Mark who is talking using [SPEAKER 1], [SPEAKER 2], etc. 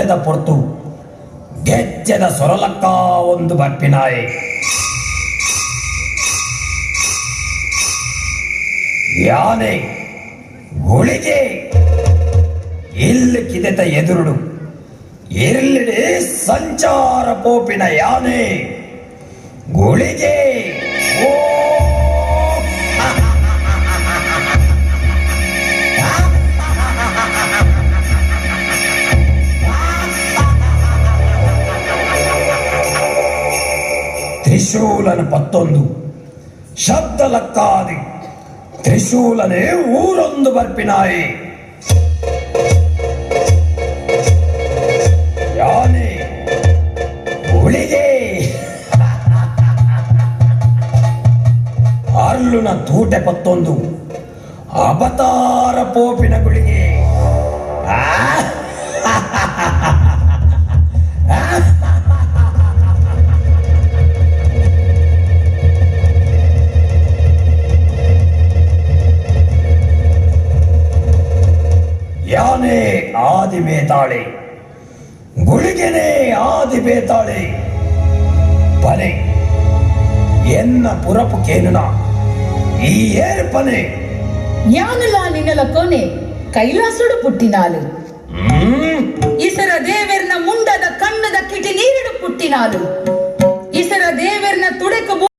[SPEAKER 1] ಗೆಜ್ಜೆದ ಪೊರ್ತು ಗೆಜ್ಜೆದ ಸೊರಲಕ್ಕ ಒಂದು ಬರ್ಪಿನಾಯೆ ಯಾನೆ ಗುಳಿಗೆ ಇಲ್ಲಿ ಕಿದೆತ ಎದುರುಡು ಇರ್ಲಿಡೆ ಸಂಚಾರ ಪೋಪಿನ ಯಾನೆ ಗುಳಿಗೆ ಓ ತ್ರಿಶೂಲನ ಪತ್ತೊಂದು ಶಬ್ದ ಲಕ್ಕಾದಿ ತ್ರಿಶೂಲನೇ ಊರೊಂದು ಬರ್ಪಿನಾಯಿ ಯಾನೆ ಗುಳಿಗೆ ಅರ್ಲುನ ತೂಟೆ ಪತ್ತೊಂದು ಅವತಾರ ಪೋಪಿನ ಗುಳಿಗೆ ಯಾನೆ ಆದಿ ಬೇತಾಳೆ ಗುಳಿಗೆನೆ ಆದಿ ಬೇತಾಳೆ ಪನೆ ಎನ್ನ ಪುರಪು ಕೇನುನ ఈ ఏర్పనే
[SPEAKER 2] యానులా నిన్నల కొనే కైలాసుడు పుట్టినాలు ఇసర దేవర్న ముండದ ಕಣ್ಣದ ಕಿಟಿ ನೀರಿಡು ಪುಟ್ಟಿನಾಲು ಇಸರ ದೇವರ್ನ ತುಡೆಕ